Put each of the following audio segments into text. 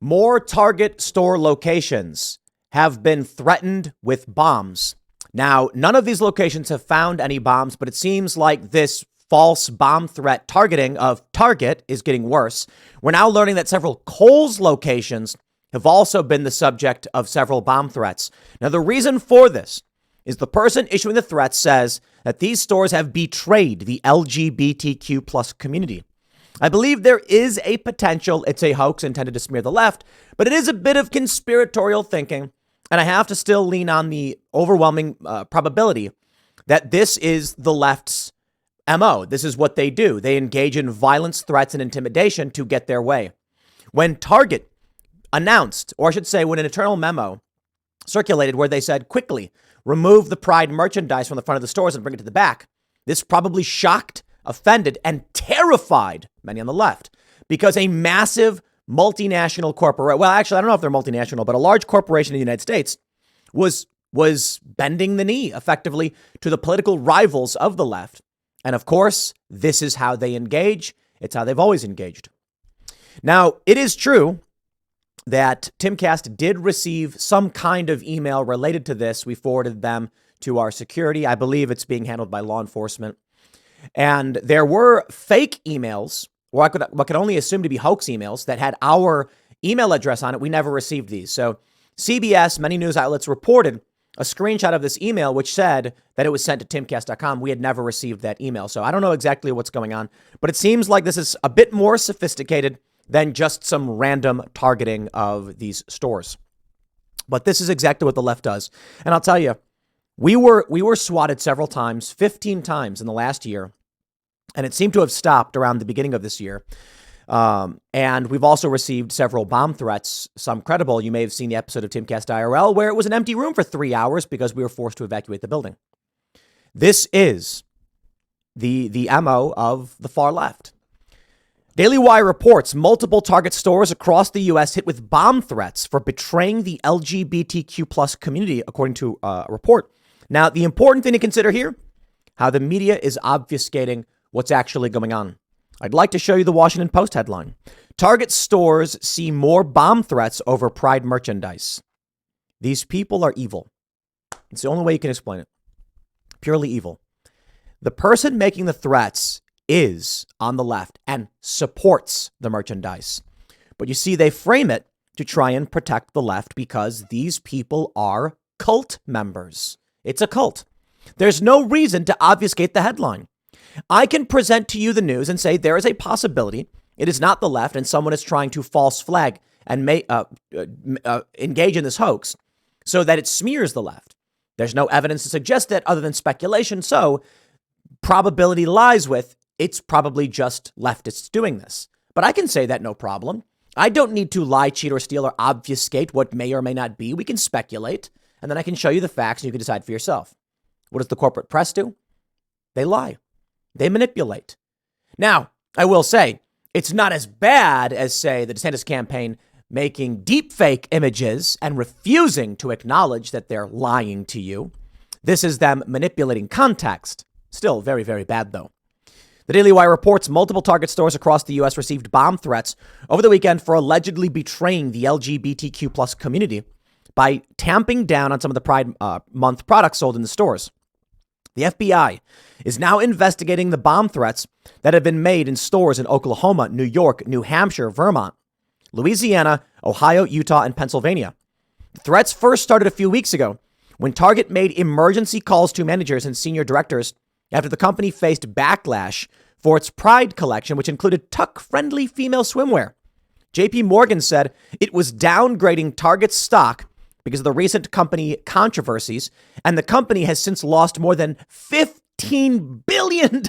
More Target store locations have been threatened with bombs. Now, none of these locations have found any bombs, but it seems like this false bomb threat targeting of Target is getting worse. We're now learning that several Kohl's locations have also been the subject of several bomb threats. Now, the reason for this is the person issuing the threat says that these stores have betrayed the LGBTQ plus community. I believe there is a potential it's a hoax intended to smear the left, but it is a bit of conspiratorial thinking. And I have to still lean on the overwhelming probability that this is the left's MO. This is what they do. They engage in violence, threats, and intimidation to get their way. When Target announced, or I should say when an internal memo circulated where they said, quickly remove the Pride merchandise from the front of the stores and bring it to the back, this probably shocked, offended, and terrified many on the left because a massive multinational corporate, well, actually, I don't know if they're multinational, but a large corporation in the United States was bending the knee effectively to the political rivals of the left. And of course, this is how they engage. It's how they've always engaged. Now, it is true that Timcast did receive some kind of email related to this. We forwarded them to our security. I believe it's being handled by law enforcement. And there were fake emails, or what could only assume to be hoax emails that had our email address on it. We never received these. So CBS, many news outlets reported a screenshot of this email, which said that it was sent to timcast.com. We had never received that email. So I don't know exactly what's going on, but it seems like this is a bit more sophisticated than just some random targeting of these stores. But this is exactly what the left does. And I'll tell you, we were swatted several times, 15 times in the last year. And it seemed to have stopped around the beginning of this year. And we've also received several bomb threats, some credible. You may have seen the episode of Timcast IRL where it was an empty room for 3 hours because we were forced to evacuate the building. This is the MO of the far left. Daily Wire reports multiple Target stores across the U.S. hit with bomb threats for betraying the LGBTQ plus community, according to a report. Now, the important thing to consider here, how the media is obfuscating what's actually going on. I'd like to show you the Washington Post headline. Target stores see more bomb threats over Pride merchandise. These people are evil. It's the only way you can explain it. Purely evil. The person making the threats is on the left and supports the merchandise. But you see, they frame it to try and protect the left because these people are cult members. It's a cult. There's no reason to obfuscate the headline. I can present to you the news and say there is a possibility it is not the left and someone is trying to false flag and engage in this hoax so that it smears the left. There's no evidence to suggest that other than speculation. So probability lies with it's probably just leftists doing this. But I can say that no problem. I don't need to lie, cheat, or steal or obfuscate what may or may not be. We can speculate and then I can show you the facts and you can decide for yourself. What does the corporate press do? They lie. They manipulate. Now, I will say it's not as bad as, say, the DeSantis campaign making deep fake images and refusing to acknowledge that they're lying to you. This is them manipulating context. Still very, very bad, though. The Daily Wire reports multiple Target stores across the U.S. received bomb threats over the weekend for allegedly betraying the LGBTQ plus community by tamping down on some of the Pride Month products sold in the stores. The FBI is now investigating the bomb threats that have been made in stores in Oklahoma, New York, New Hampshire, Vermont, Louisiana, Ohio, Utah, and Pennsylvania. The threats first started a few weeks ago when Target made emergency calls to managers and senior directors after the company faced backlash for its Pride collection, which included tuck-friendly female swimwear. JP Morgan said it was downgrading Target's stock because of the recent company controversies, and the company has since lost more than $15 billion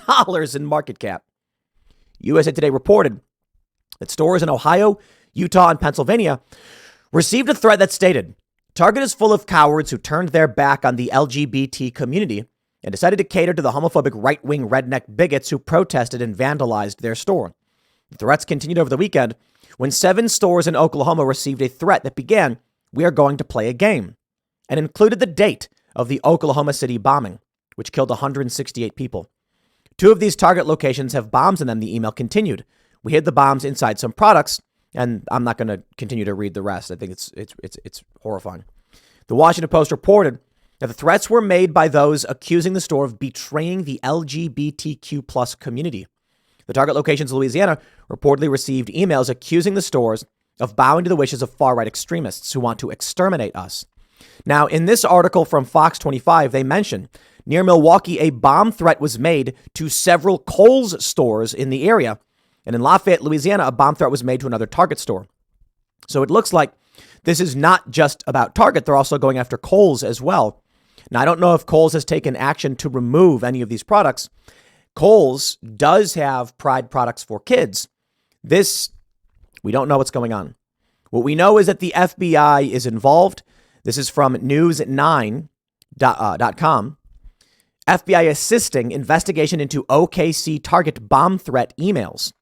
in market cap. USA Today reported that stores in Ohio, Utah, and Pennsylvania received a threat that stated, Target is full of cowards who turned their back on the LGBT community and decided to cater to the homophobic right-wing redneck bigots who protested and vandalized their store. The threats continued over the weekend when 7 stores in Oklahoma received a threat that began, "We are going to play a game," and included the date of the Oklahoma City bombing, which killed 168 people. 2 of these Target locations have bombs in them, the email continued. We hid the bombs inside some products And I'm not going to continue to read the rest. I think it's horrifying. The Washington Post reported that the threats were made by those accusing the store of betraying the LGBTQ plus community. The target locations in Louisiana reportedly received emails accusing the stores of bowing to the wishes of far-right extremists who want to exterminate us. Now, in this article from Fox 25, they mention near Milwaukee, a bomb threat was made to several Kohl's stores in the area. And in Lafayette, Louisiana, a bomb threat was made to another Target store. So it looks like this is not just about Target. They're also going after Kohl's as well. Now, I don't know if Kohl's has taken action to remove any of these products. Kohl's does have Pride products for kids. We don't know what's going on. What we know is that the FBI is involved. This is from news9.com. FBI assisting investigation into OKC Target bomb threat emails.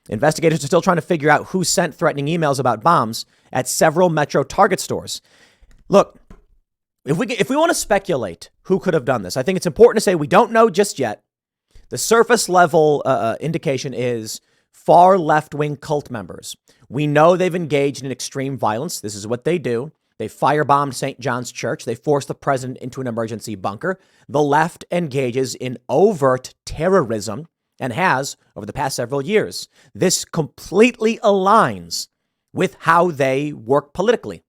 Investigators are still trying to figure out who sent threatening emails about bombs at several Metro Target stores. Look, if we want to speculate who could have done this, I think it's important to say we don't know just yet. The surface level indication is far left-wing cult members. We know they've engaged in extreme violence. This is what they do. They firebombed St. John's Church. They forced the president into an emergency bunker. The left engages in overt terrorism and has over the past several years. This completely aligns with how they work politically.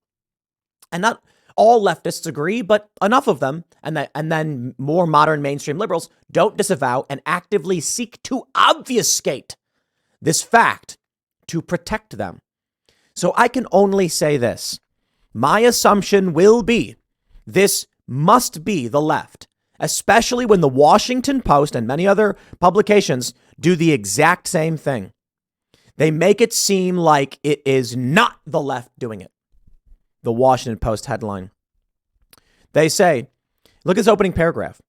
And not all leftists agree, but enough of them, and then more modern mainstream liberals don't disavow and actively seek to obfuscate this fact to protect them. So I can only say this. My assumption will be this must be the left, especially when the Washington Post and many other publications do the exact same thing. They make it seem like it is not the left doing it. The Washington Post headline. They say, look at this opening paragraph.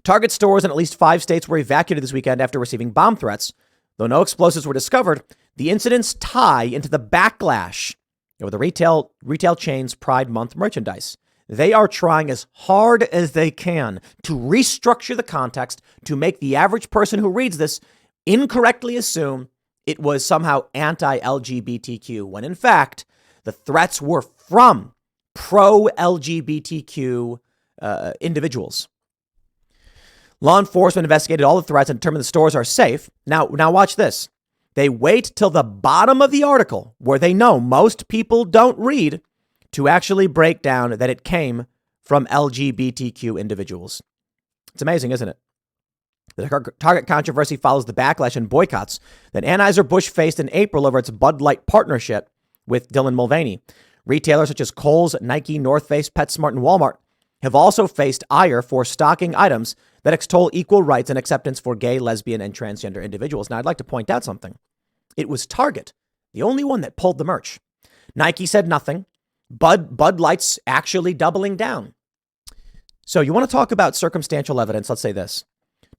Target stores in at least 5 states were evacuated this weekend after receiving bomb threats. Though no explosives were discovered, the incidents tie into the backlash over the retail chain's Pride Month merchandise. They are trying as hard as they can to restructure the context to make the average person who reads this incorrectly assume it was somehow anti-LGBTQ, when in fact, the threats were from pro-LGBTQ individuals. Law enforcement investigated all the threats and determined the stores are safe. Now watch this. They wait till the bottom of the article, where they know most people don't read, to actually break down that it came from LGBTQ individuals. It's amazing, isn't it? The Target controversy follows the backlash and boycotts that Anheuser-Busch faced in April over its Bud Light partnership with Dylan Mulvaney. Retailers such as Kohl's, Nike, North Face, PetSmart, and Walmart have also faced ire for stocking items that extol equal rights and acceptance for gay, lesbian, and transgender individuals. Now, I'd like to point out something. It was Target, the only one that pulled the merch. Nike said nothing. Bud Light's actually doubling down. So you want to talk about circumstantial evidence? Let's say this.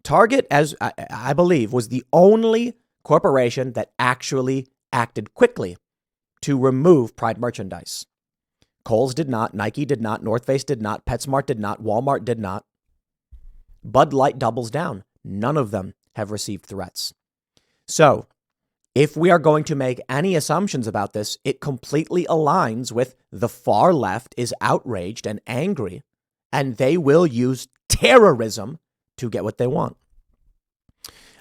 Target, as I believe, was the only corporation that actually acted quickly to remove Pride merchandise. Kohl's did not, Nike did not, North Face did not, PetSmart did not, Walmart did not. Bud Light doubles down. None of them have received threats. So if we are going to make any assumptions about this, it completely aligns with the far left is outraged and angry, and they will use terrorism to get what they want.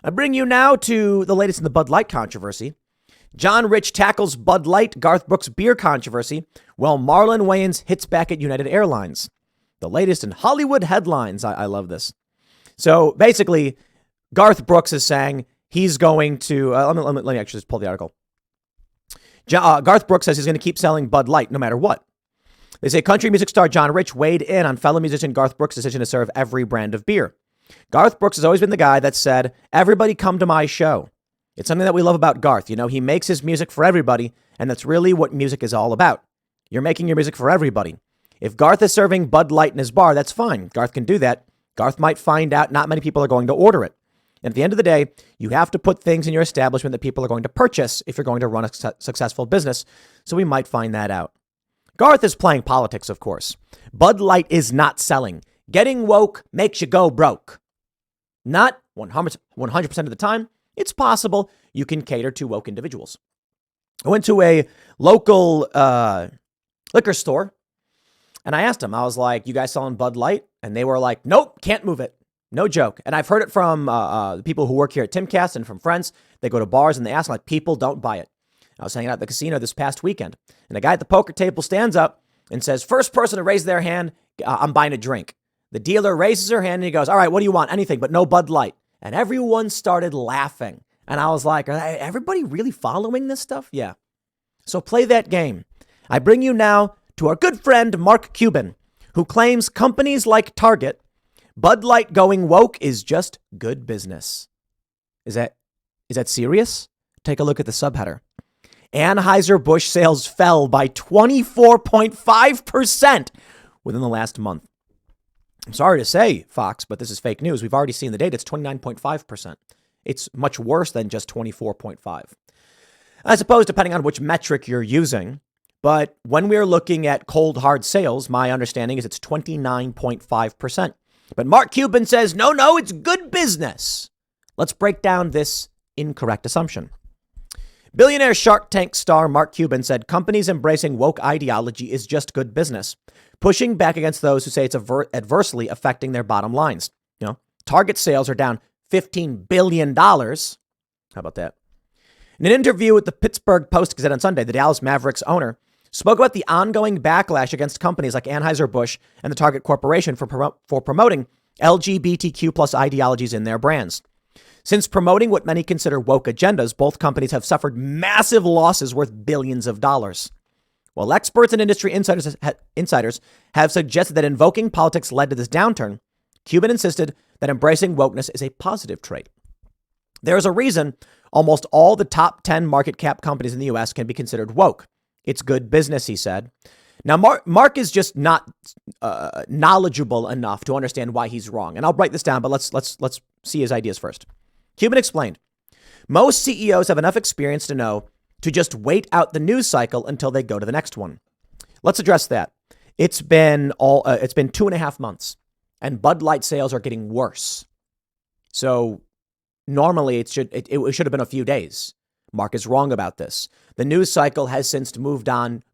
I bring you now to the latest in the Bud Light controversy. John Rich tackles Bud Light, Garth Brooks beer controversy, while Marlon Wayans hits back at United Airlines. The latest in Hollywood headlines. I love this. So basically, Garth Brooks is saying he's going to, let me actually just pull the article. Garth Brooks says he's going to keep selling Bud Light no matter what. They say country music star John Rich weighed in on fellow musician Garth Brooks' decision to serve every brand of beer. Garth Brooks has always been the guy that said, everybody come to my show. It's something that we love about Garth. You know, he makes his music for everybody, and that's really what music is all about. You're making your music for everybody. If Garth is serving Bud Light in his bar, that's fine. Garth can do that. Garth might find out not many people are going to order it. And at the end of the day, you have to put things in your establishment that people are going to purchase if you're going to run a successful business. So we might find that out. Garth is playing politics, of course. Bud Light is not selling. Getting woke makes you go broke. Not 100% of the time. It's possible you can cater to woke individuals. I went to a local liquor store and I asked them, I was like, you guys selling Bud Light? And they were like, nope, can't move it. No joke. And I've heard it from the people who work here at Timcast and from friends. They go to bars and they ask, like, people don't buy it. I was hanging out at the casino this past weekend, and a guy at the poker table stands up and says, first person to raise their hand, I'm buying a drink. The dealer raises her hand and he goes, all right, what do you want? Anything, but no Bud Light. And everyone started laughing. And I was like, everybody really following this stuff? Yeah. So play that game. I bring you now to our good friend, Mark Cuban, who claims companies like Target, Bud Light going woke is just good business. Is that serious? Take a look at the subheader. Anheuser-Busch sales fell by 24.5% within the last month. I'm sorry to say, Fox, but this is fake news. We've already seen the data. It's 29.5%. It's much worse than just 24.5. I suppose depending on which metric you're using. But when we're looking at cold hard sales, my understanding is it's 29.5%. But Mark Cuban says, no, it's good business. Let's break down this incorrect assumption. Billionaire Shark Tank star Mark Cuban said companies embracing woke ideology is just good business, pushing back against those who say it's adversely affecting their bottom lines. Target sales are down $15 billion. How about that? In an interview with the Pittsburgh Post-Gazette on Sunday, the Dallas Mavericks owner spoke about the ongoing backlash against companies like Anheuser-Busch and the Target Corporation for promoting LGBTQ plus ideologies in their brands. Since promoting what many consider woke agendas, both companies have suffered massive losses worth billions of dollars. While experts and industry insiders have suggested that invoking politics led to this downturn, Cuban insisted that embracing wokeness is a positive trait. There is a reason almost all the top 10 market cap companies in the U.S. can be considered woke. It's good business, he said. Now, Mark is just not knowledgeable enough to understand why he's wrong. And I'll write this down, but let's see his ideas first. Cuban explained, most CEOs have enough experience to know to just wait out the news cycle until they go to the next one. Let's address that. It's been 2.5 months and Bud Light sales are getting worse. So normally it should have been a few days. Mark is wrong about this. The news cycle has since moved on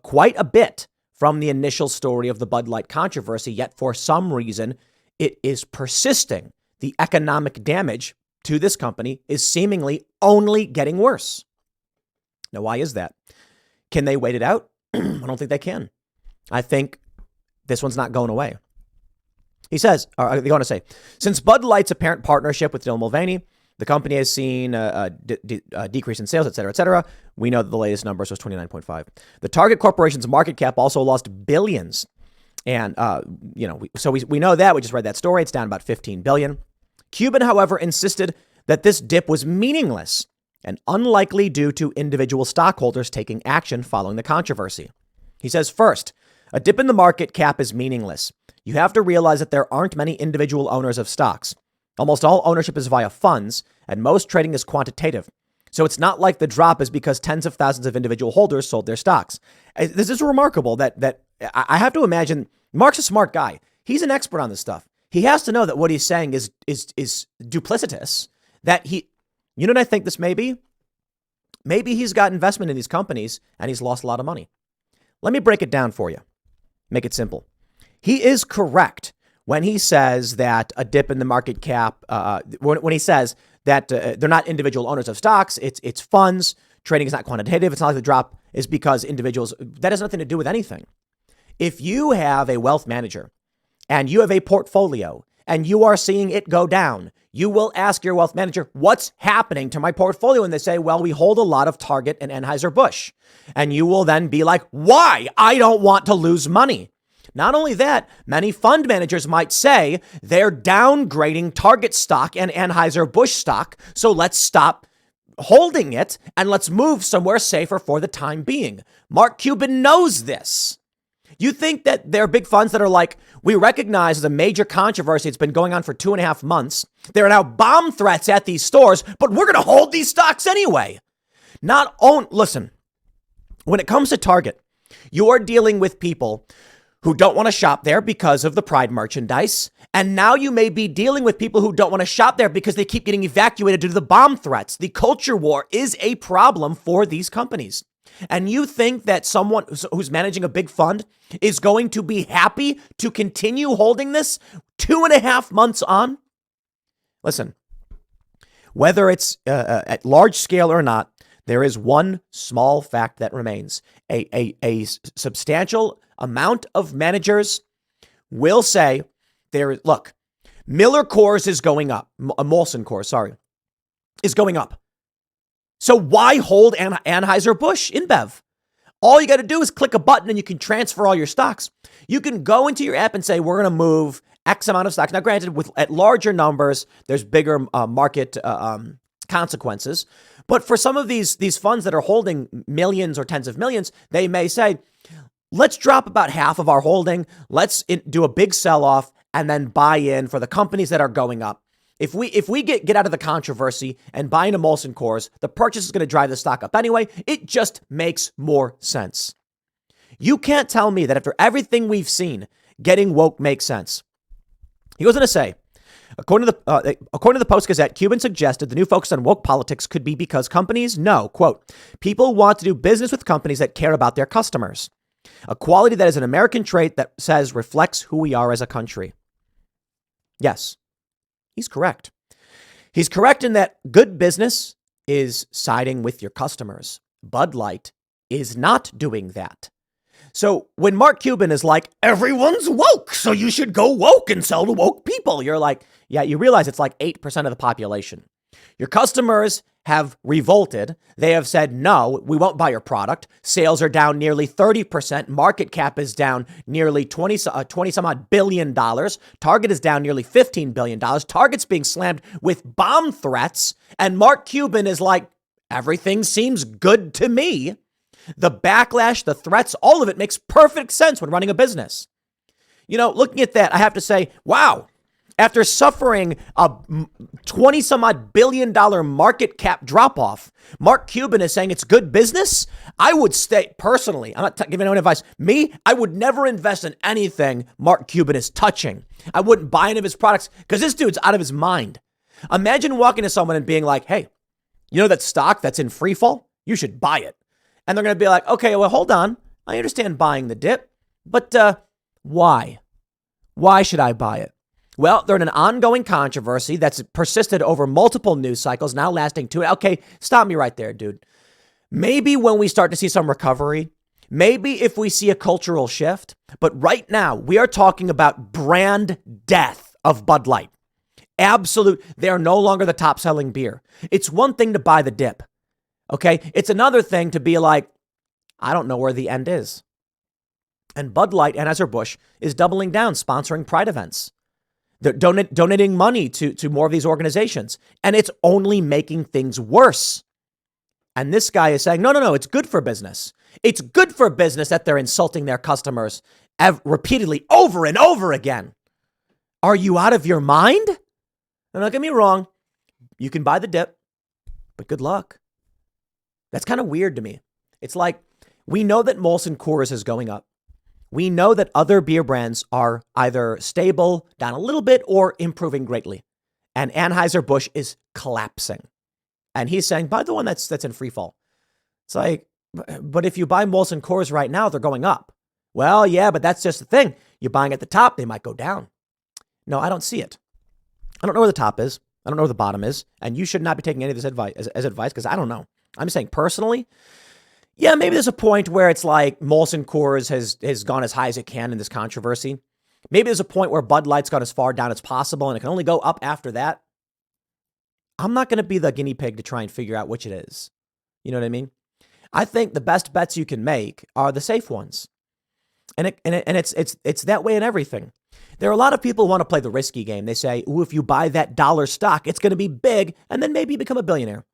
quite a bit from the initial story of the Bud Light controversy, yet for some reason it is persisting. The economic damage to this company is seemingly only getting worse. Now, why is that? Can they wait it out? I don't think they can. I think this one's not going away. He says, or they're going to say, since Bud Light's apparent partnership with Dylan Mulvaney, the company has seen a decrease in sales, et cetera, et cetera. We know that the latest numbers was 29.5. The Target Corporation's market cap also lost billions. And, we know that. We just read that story. It's down about 15 billion. Cuban, however, insisted that this dip was meaningless and unlikely due to individual stockholders taking action following the controversy. He says, first, a dip in the market cap is meaningless. You have to realize that there aren't many individual owners of stocks. Almost all ownership is via funds, and most trading is quantitative. So it's not like the drop is because tens of thousands of individual holders sold their stocks. This is remarkable that I have to imagine Mark's a smart guy. He's an expert on this stuff. He has to know that what he's saying is duplicitous, that you know what I think this may be? Maybe he's got investment in these companies and he's lost a lot of money. Let me break it down for you. Make it simple. He is correct when he says that a dip in the market cap, when he says that they're not individual owners of stocks, it's funds, trading is not quantitative. It's not like the drop is because individuals, that has nothing to do with anything. If you have a wealth manager and you have a portfolio and you are seeing it go down, you will ask your wealth manager, what's happening to my portfolio? And they say, well, we hold a lot of Target and Anheuser-Busch. And you will then be like, why? I don't want to lose money. Not only that, many fund managers might say they're downgrading Target stock and Anheuser-Busch stock. So let's stop holding it and let's move somewhere safer for the time being. Mark Cuban knows this. You think that there are big funds that are like, we recognize as a major controversy, it's been going on for 2.5 months. There are now bomb threats at these stores, but we're going to hold these stocks anyway. Listen, when it comes to Target, you are dealing with people who don't want to shop there because of the Pride merchandise. And now you may be dealing with people who don't want to shop there because they keep getting evacuated due to the bomb threats. The culture war is a problem for these companies. And you think that someone who's managing a big fund is going to be happy to continue holding this 2.5 months on? Listen, whether it's at large scale or not, there is one small fact that remains. A substantial amount of managers will say, look, Miller Coors is going up. Molson Coors, sorry, is going up. So why hold Anheuser-Busch InBev? All you got to do is click a button and you can transfer all your stocks. You can go into your app and say, we're going to move X amount of stocks. Now, granted, at larger numbers, there's bigger market consequences. But for some of these funds that are holding millions or tens of millions, they may say, let's drop about half of our holding. Let's do a big sell-off and then buy in for the companies that are going up. If we get out of the controversy and buy into Molson Coors, the purchase is going to drive the stock up anyway. It just makes more sense. You can't tell me that after everything we've seen, getting woke makes sense. He goes on to say, according to the Post-Gazette, Cuban suggested the new focus on woke politics could be because companies know, quote, people want to do business with companies that care about their customers. A quality that is an American trait that says reflects who we are as a country. Yes. He's correct. He's correct in that good business is siding with your customers. Bud Light is not doing that. So when Mark Cuban is like, everyone's woke, so you should go woke and sell to woke people, you're like, yeah, you realize it's like 8% of the population. Your customers have revolted. They have said, no, we won't buy your product. Sales are down nearly 30%. Market cap is down nearly 20 some odd billion dollars. Target is down nearly $15 billion. Target's being slammed with bomb threats. And Mark Cuban is like, everything seems good to me. The backlash, the threats, all of it makes perfect sense when running a business. You know, looking at that, I have to say, wow. After suffering a 20 some odd billion dollar market cap drop off, Mark Cuban is saying it's good business. I would stay personally. I'm not giving anyone advice. Me, I would never invest in anything Mark Cuban is touching. I wouldn't buy any of his products because this dude's out of his mind. Imagine walking to someone and being like, hey, you know that stock that's in free fall? You should buy it. And they're going to be like, okay, well, hold on. I understand buying the dip, but why? Why should I buy it? Well, they're in an ongoing controversy that's persisted over multiple news cycles, now lasting 2. Okay, stop me right there, dude. Maybe when we start to see some recovery, maybe if we see a cultural shift, but right now we are talking about brand death of Bud Light. Absolute. They are no longer the top selling beer. It's one thing to buy the dip. Okay. It's another thing to be like, I don't know where the end is. And Bud Light, Anheuser-Busch, is doubling down, sponsoring Pride events. They're donating money to more of these organizations. And it's only making things worse. And this guy is saying, no, it's good for business. It's good for business that they're insulting their customers repeatedly over and over again. Are you out of your mind? Now, don't get me wrong. You can buy the dip, but good luck. That's kind of weird to me. It's like, we know that Molson Coors is going up. We know that other beer brands are either stable, down a little bit, or improving greatly. And Anheuser-Busch is collapsing. And he's saying, buy the one that's in free fall. It's like, but if you buy Molson Coors right now, they're going up. Well, yeah, but that's just the thing. You're buying at the top, they might go down. No, I don't see it. I don't know where the top is. I don't know where the bottom is. And you should not be taking any of this advice as advice because I don't know. I'm saying personally, yeah, maybe there's a point where it's like Molson Coors has gone as high as it can in this controversy. Maybe there's a point where Bud Light's gone as far down as possible and it can only go up after that. I'm not going to be the guinea pig to try and figure out which it is. You know what I mean? I think the best bets you can make are the safe ones. And it's that way in everything. There are a lot of people who want to play the risky game. They say, ooh, if you buy that dollar stock, it's going to be big, and then maybe you become a billionaire.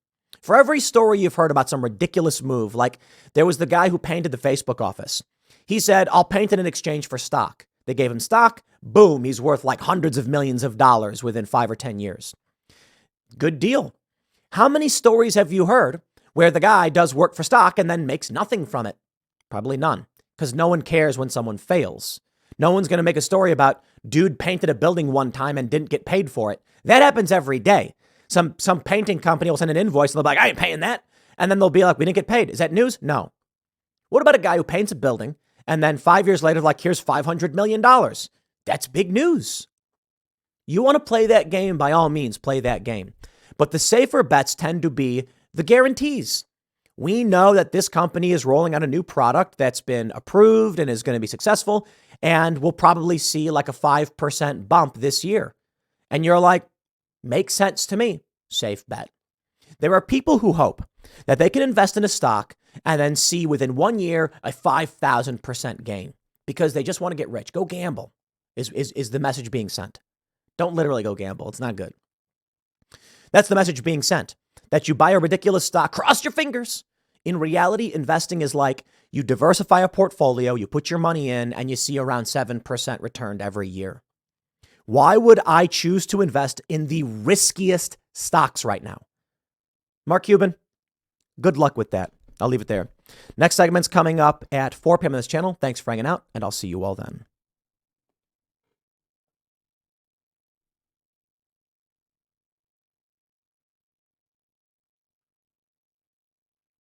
For every story you've heard about some ridiculous move, like there was the guy who painted the Facebook office. He said, I'll paint it in exchange for stock. They gave him stock. Boom, he's worth like hundreds of millions of dollars within 5 or 10 years. Good deal. How many stories have you heard where the guy does work for stock and then makes nothing from it? Probably none, because no one cares when someone fails. No one's going to make a story about dude painted a building one time and didn't get paid for it. That happens every day. Some painting company will send an invoice and they'll be like, I ain't paying that. And then they'll be like, we didn't get paid. Is that news? No. What about a guy who paints a building and then 5 years later, like, here's $500 million? That's big news. You want to play that game, by all means, play that game. But the safer bets tend to be the guarantees. We know that this company is rolling out a new product that's been approved and is going to be successful, and we'll probably see like a 5% bump this year. And you're like, makes sense to me. Safe bet. There are people who hope that they can invest in a stock and then see within 1 year a 5,000% gain because they just want to get rich. Go gamble is the message being sent. Don't literally go gamble. It's not good. That's the message being sent, that you buy a ridiculous stock, cross your fingers. In reality, investing is like you diversify a portfolio, you put your money in, and you see around 7% returned every year. Why would I choose to invest in the riskiest stocks right now? Mark Cuban, good luck with that. I'll leave it there. Next segment's coming up at 4 p.m. on this channel. Thanks for hanging out, and I'll see you all then.